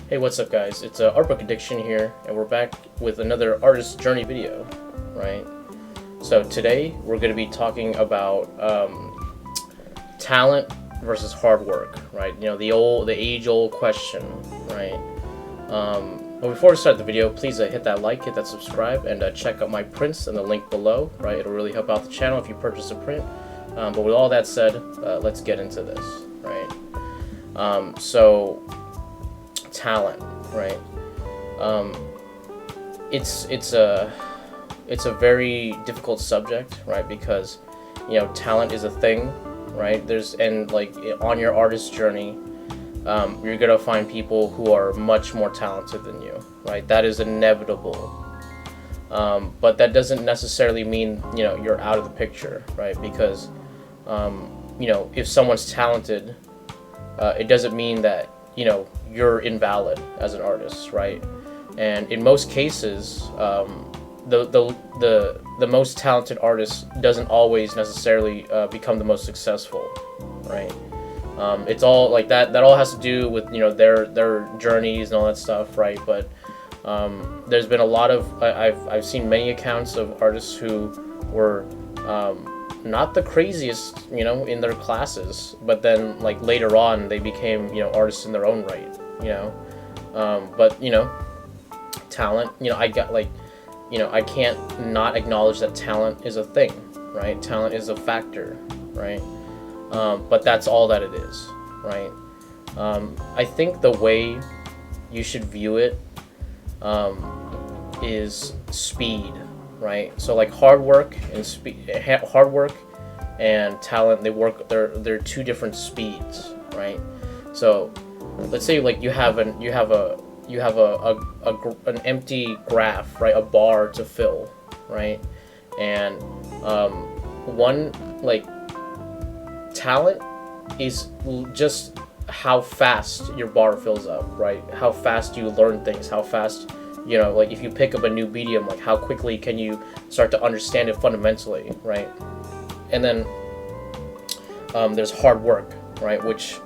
Hey, what's up, guys? It's Art Book Addiction here, and we're back with another artist journey video, right? So today we're going to be talking about talent versus hard work, right? You know, the age-old question, right? But before we start the video, please hit that like, hit that subscribe, and check out my prints in the link below, right? It'll really help out the channel if you purchase a print. But with all that said, let's get into this, right? So talent, right? It's a very difficult subject, right? Because talent is a thing, right? On your artist journey, you're gonna find people who are much more talented than you, right? That is inevitable. But that doesn't necessarily mean you're out of the picture, right? Because if someone's talented, it doesn't mean that you're invalid as an artist, right? And in most cases, the most talented artist doesn't always necessarily become the most successful, right? It's all like that. That all has to do with their journeys and all that stuff, right? But there's been a lot of I've seen many accounts of artists who were not the craziest, in their classes, but then like later on they became, artists in their own right, but talent, I can't not acknowledge that talent is a thing, right? Talent is a factor, right? But that's all that it is, right? I think the way you should view it is speed, right? So like hard work and talent, they're two different speeds, right? So let's say like you have an empty graph, right? A bar to fill, right? And talent is just how fast your bar fills up, right? How fast you learn things, how fast like if you pick up a new medium, like how quickly can you start to understand it fundamentally, right? And then there's hard work, right, which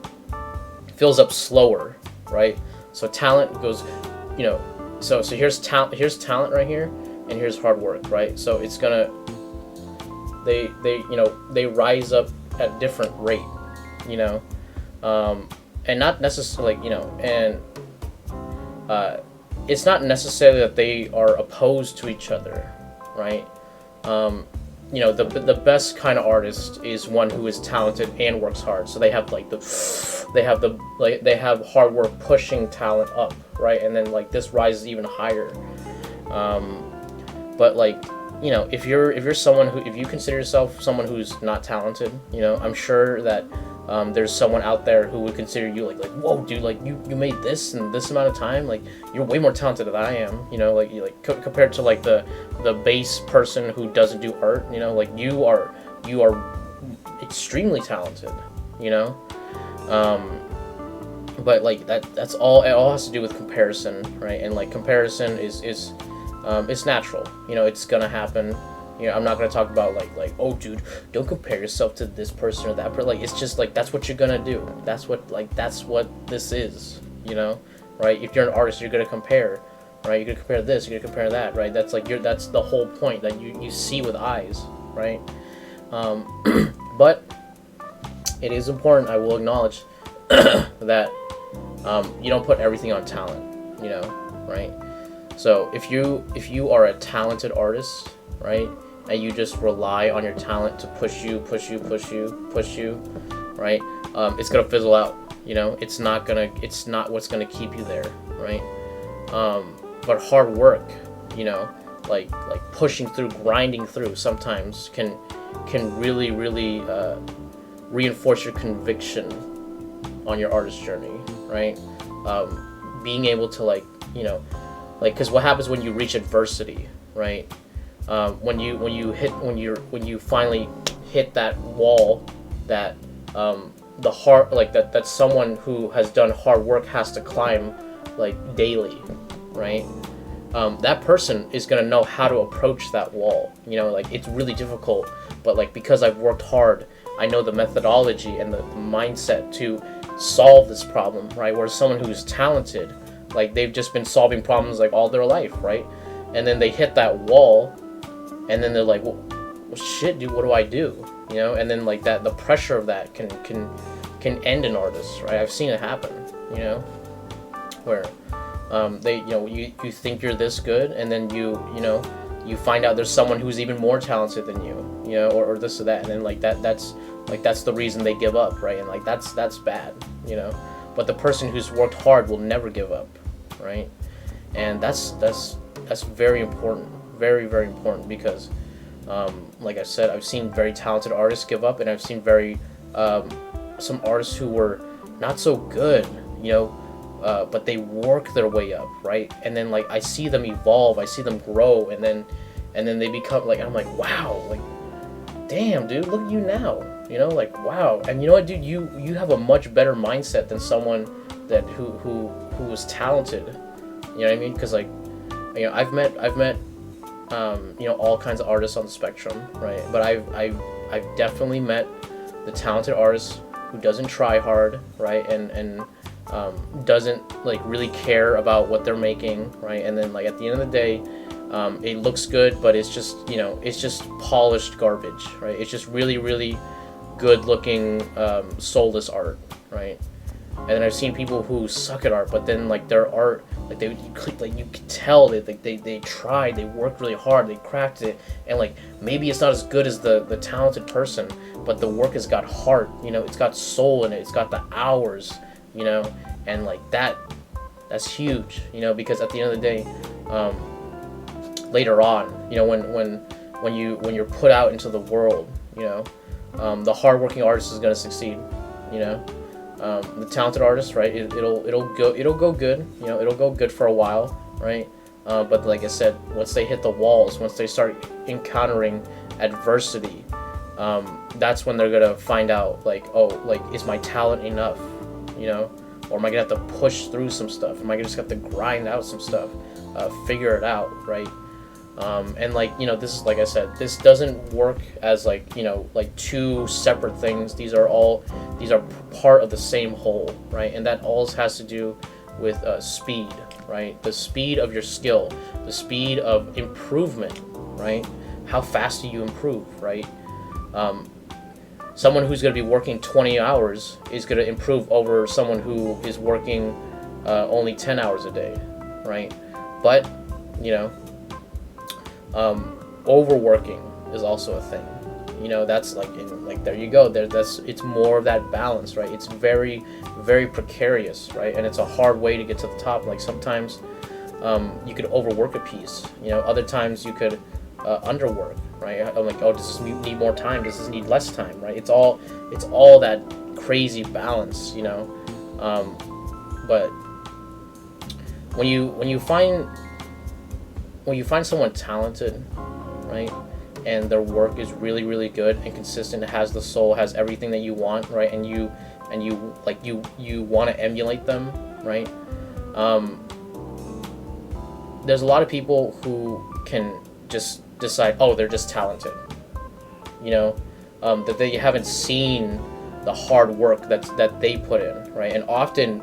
fills up slower, right? So talent goes, so here's talent right here, and here's hard work, right? So it's gonna they rise up at different rate, and not necessarily it's not necessarily that they are opposed to each other, right? The best kind of artist is one who is talented and works hard. So they have they have hard work pushing talent up, right? And then like this rises even higher. But if you consider yourself someone who's not talented, I'm sure that there's someone out there who would consider you like whoa, dude, like you made this in this amount of time, like you're way more talented than I am, compared to like the base person who doesn't do art, like you are extremely talented, but like that's all. It all has to do with comparison, right? And like comparison is it's natural, it's gonna happen. I'm not gonna talk about like oh dude, don't compare yourself to this person or that, but like it's just like that's what you're gonna do. That's what this is, right? If you're an artist, you're gonna compare, right? You're gonna compare this, you're gonna compare that, right? That's like that's the whole point, that you see with eyes, right? But it is important, I will acknowledge, that you don't put everything on talent, right? So if you are a talented artist, right, and you just rely on your talent to push you, right? It's gonna fizzle out. It's not what's gonna keep you there, right? But hard work, like pushing through, grinding through, sometimes can really reinforce your conviction on your artist journey, right? Being able to because what happens when you reach adversity, right? When you finally hit that wall that that someone who has done hard work has to climb daily, right? That person is gonna know how to approach that wall. It's really difficult, but because I've worked hard, I know the methodology and the mindset to solve this problem, right? Whereas someone who's talented, like they've just been solving problems like all their life, right? And then they hit that wall, and then they're like, well shit, dude, what do I do? You know, and then like that, the pressure of that can end an artist, right? I've seen it happen, you know, where they, you know, you think you're this good, and then you know, you find out there's someone who's even more talented than you know, or this or that, and then like that's the reason they give up, right? And like that's bad, you know. But the person who's worked hard will never give up, right? And that's very important, very, very important, because like I said, I've seen very talented artists give up, and I've seen some artists who were not so good, you know, but they work their way up, right? And then like I see them evolve, I see them grow, and then they become like, I'm like, wow, like, damn, dude, look at you now, you know, like, wow. And you know what, dude, you have a much better mindset than someone that who was talented, you know what I mean? Because like, you know, I've met you know, all kinds of artists on the spectrum, right? But I've definitely met the talented artist who doesn't try hard, right? And doesn't like really care about what they're making, right? And then like at the end of the day, it looks good, but it's just, you know, it's just polished garbage, right? It's just really, really good looking soulless art, right? And then I've seen people who suck at art, but then like their art, like you can tell they tried, they worked really hard, they cracked it, and like maybe it's not as good as the talented person, but the work has got heart, you know, it's got soul in it, it's got the hours, you know, and like that's huge, you know, because at the end of the day, later on, you know, when you're put out into the world, you know, the hardworking artist is gonna succeed, you know. The talented artist, right? It'll go good, you know. It'll go good for a while, right? But like I said, once they hit the walls, once they start encountering adversity, that's when they're gonna find out, like, oh, like, is my talent enough, you know? Or am I gonna have to push through some stuff? Am I gonna just have to grind out some stuff, figure it out, right? And like, you know, this is, like I said, this doesn't work as like, you know, like two separate things. These are part of the same whole, right? And that all has to do with speed, right? The speed of your skill, the speed of improvement, right? How fast do you improve, right? Someone who's going to be working 20 hours is going to improve over someone who is working only 10 hours a day, right? But, you know, overworking is also a thing, you know. That's like, there you go, it's more of that balance, right? It's very, very precarious, right? And it's a hard way to get to the top. Like sometimes you could overwork a piece, you know. Other times you could underwork, right? I'm like, oh, does this need more time, does this need less time, right? It's all that crazy balance, you know. But when you find someone talented, right, and their work is really, really good and consistent, it has the soul, has everything that you want, right, and you want to emulate them, right, there's a lot of people who can just decide, oh, they're just talented, you know, that they haven't seen the hard work that they put in, right? And often,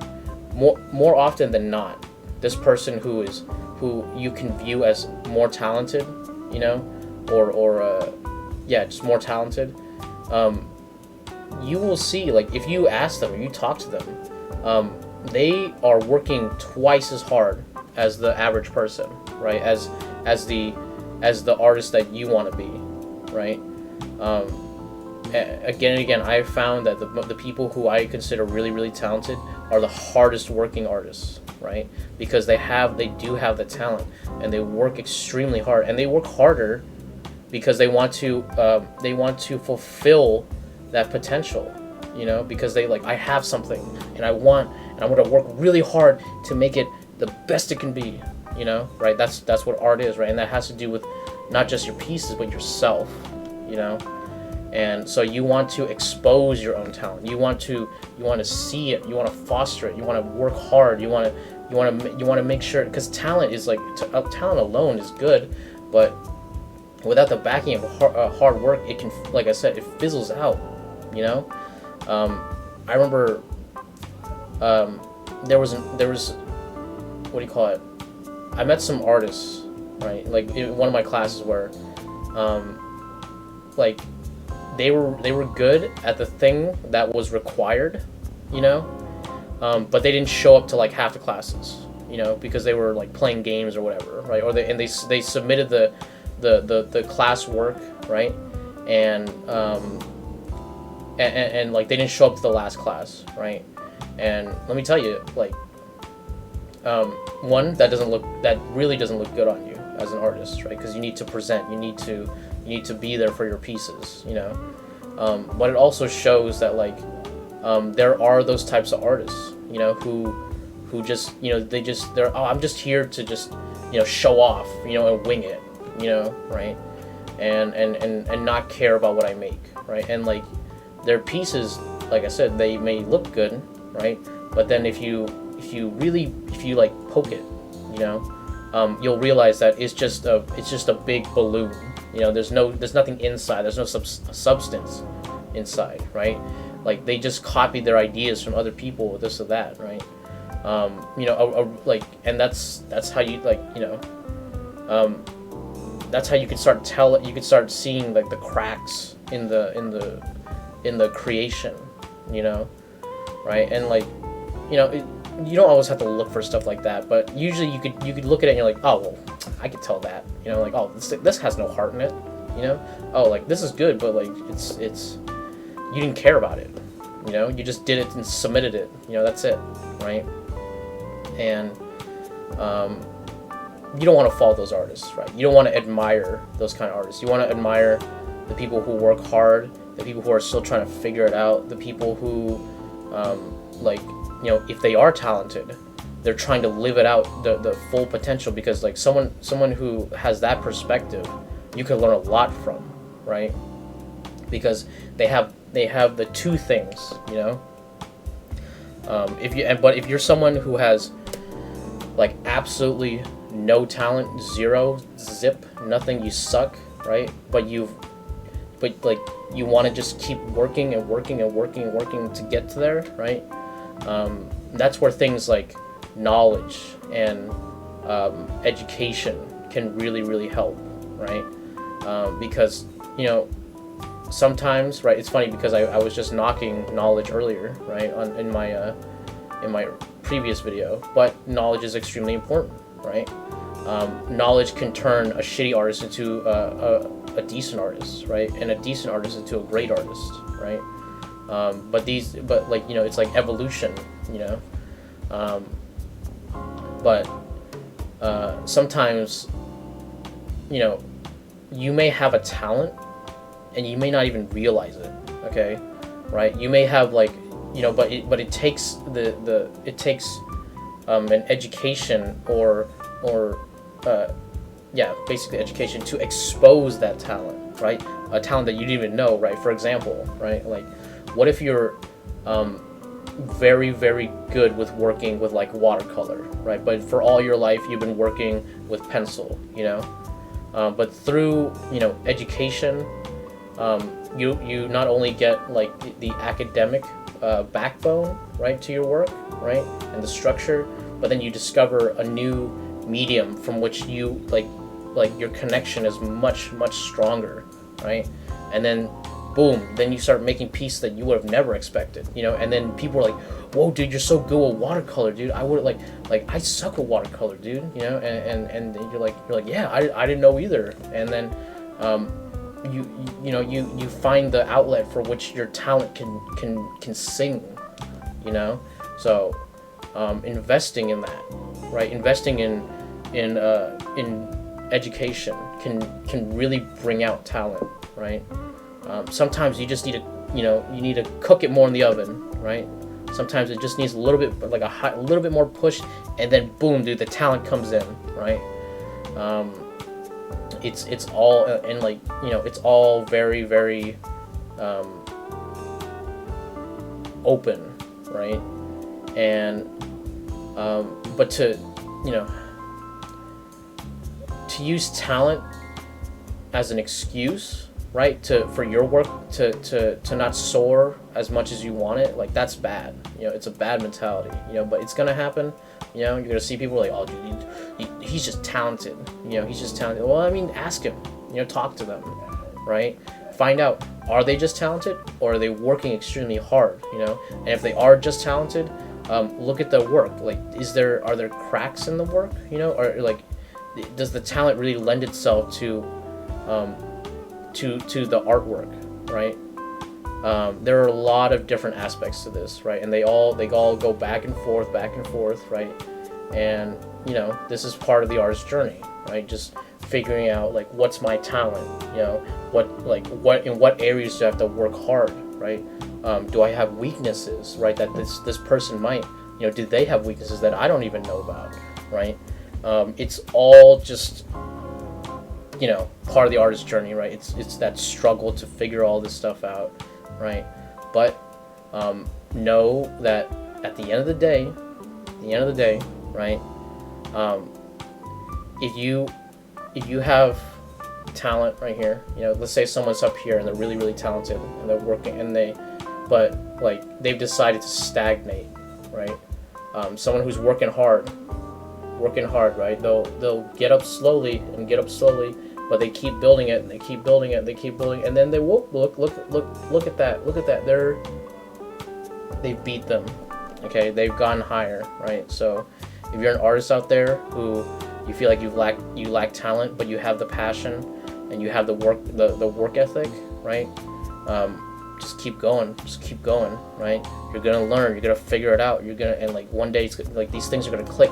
more often than not, this person who you can view as more talented, you know, or just more talented, you will see, like, if you ask them or you talk to them, they are working twice as hard as the average person, right? As the artist that you want to be, right? Again and again, I've found that the people who I consider really, really talented are the hardest working artists, right? Because they do have the talent, and they work extremely hard, and they work harder because they want to fulfill that potential, you know, because they like, I have something and I'm going to work really hard to make it the best it can be, you know, right? That's what art is, right? And that has to do with not just your pieces, but yourself, you know. And so you want to expose your own talent. You want to see it. You want to foster it. You want to work hard. You want to make sure, because talent is like, talent alone is good, but without the backing of hard work, it can, like I said, it fizzles out, you know. I remember there was what do you call it? I met some artists, right? Like in one of my classes where, like, they were good at the thing that was required, you know, but they didn't show up to like half the classes, you know, because they were like playing games or whatever, right? Or they submitted the class work, right? And like they didn't show up to the last class, right? And let me tell you, like, one, that really doesn't look good on you as an artist, right? Because you need to present, you need to be there for your pieces, you know. But it also shows that like there are those types of artists, you know, who just, you know, they're I'm just here to just, you know, show off, you know, and wing it, you know, right? And not care about what I make, right? And like their pieces, like I said, they may look good, right? But then if you like poke it, you know, you'll realize that it's just a big balloon. You know, there's nothing inside. There's no substance inside, right? Like they just copied their ideas from other people, this or that, right? You know, like, and that's how you, like, you know, that's how you could start you could start seeing like the cracks in the creation, you know, right? And like, you know, you don't always have to look for stuff like that, but usually you could look at it and you're like, oh well, I could tell that, you know, like, oh, this has no heart in it, you know, oh, like this is good, but like it's you didn't care about it, you know, you just did it and submitted it, you know, that's it, right? And you don't want to follow those artists, right? You don't want to admire those kind of artists. You want to admire the people who work hard, the people who are still trying to figure it out, the people who like, you know, if they are talented, they're trying to live it out, the full potential, because like someone who has that perspective, you can learn a lot from, right? Because they have the two things, you know. But if you're someone who has like absolutely no talent, zero, zip, nothing, you suck, right? But like you want to just keep working and working and working and working to get to there, right? That's where things like knowledge and education can really help, right? Because, you know, sometimes, right, it's funny because I was just knocking knowledge earlier, right, in my previous video, but knowledge is extremely important, right? Knowledge can turn a shitty artist into a decent artist, right, and a decent artist into a great artist, right? But like, you know, it's like evolution, you know. But sometimes, you know, you may have a talent and you may not even realize it, okay, right? You may have, like, you know, but it takes it takes an education or yeah, basically education to expose that talent, right? A talent that you didn't even know, right? For example, right, like, what if you're very good with working with like watercolor, right? But for all your life you've been working with pencil, you know. But through, you know, education, you not only get like the academic backbone, right, to your work, right, and the structure, but then you discover a new medium from which you like your connection is much stronger, right? And then boom, then you start making pieces that you would have never expected, you know. And then people are like, whoa, dude, you're so good with watercolor, dude. I would like I suck with watercolor, dude, you know. And you're like yeah, I didn't know either. And then you find the outlet for which your talent can sing, you know. So investing in that, right, investing in education can really bring out talent, right? Sometimes you just need to, you know, you need to cook it more in the oven, right? Sometimes it just needs a little bit, like a little bit more push, and then boom, dude, the talent comes in, right? It's all, and like, you know, it's all very open, right? And but to, you know, to use talent as an excuse, right, for your work to not soar as much as you want it, like, that's bad. You know, it's a bad mentality, you know, but it's gonna happen. You know, you're gonna see people like, oh, dude, he's just talented. You know, he's just talented. Well, I mean, ask him. You know, talk to them, right? Find out, are they just talented, or are they working extremely hard? You know, and if they are just talented, look at their work. Like, are there cracks in the work? You know, or like, does the talent really lend itself to the artwork, right? There are a lot of different aspects to this, right? And they all go back and forth, right? And you know, this is part of the artist's journey, right? Just figuring out like, what's my talent? You know, in what areas do I have to work hard, right? Do I have weaknesses, right? That this person might, you know, do they have weaknesses that I don't even know about, right? It's all just, you know, part of the artist's journey, right? It's that struggle to figure all this stuff out, right? But know that at the end of the day, right? If you have talent right here, you know, let's say someone's up here and they're really, really talented and they're working but like they've decided to stagnate, right? Someone who's working hard, right? They'll get up slowly, but they keep building it, and they keep building it, and then they whoop, look at that. They beat them. Okay, they've gone higher, right? So if you're an artist out there who you feel like you lack talent, but you have the passion and you have the work ethic, right? Just keep going, right? You're gonna learn, you're gonna figure it out, and like one day it's like these things are gonna click,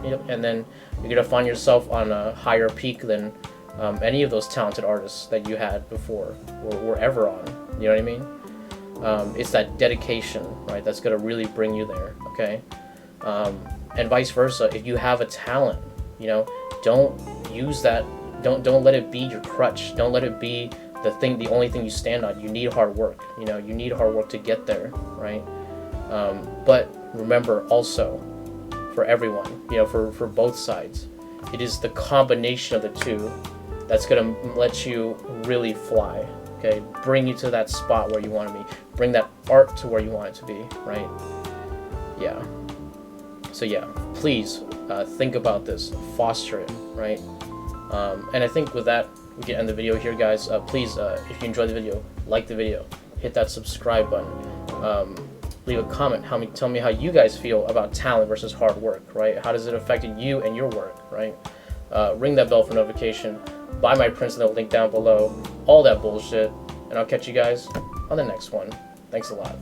you know, and then you're gonna find yourself on a higher peak than any of those talented artists that you had before or were ever on. You know what I mean? It's that dedication, right? That's gonna really bring you there. Okay, and vice versa. If you have a talent, you know, don't use that. Don't let it be your crutch. Don't let it be the only thing you stand on. You need hard work. You know, you need hard work to get there, right? But remember also, for everyone, you know, for both sides, it is the combination of the two that's gonna let you really fly. Okay, bring you to that spot where you want to be. Bring that art to where you want it to be, right? Yeah. So yeah, please think about this, foster it, right? And I think with that, we can end the video here, guys. Please, if you enjoyed the video, like the video, hit that subscribe button, leave a comment. Tell me how you guys feel about talent versus hard work, right? How does it affect you and your work, right? Ring that bell for notification. Buy my prints in the link down below. All that bullshit. And I'll catch you guys on the next one. Thanks a lot.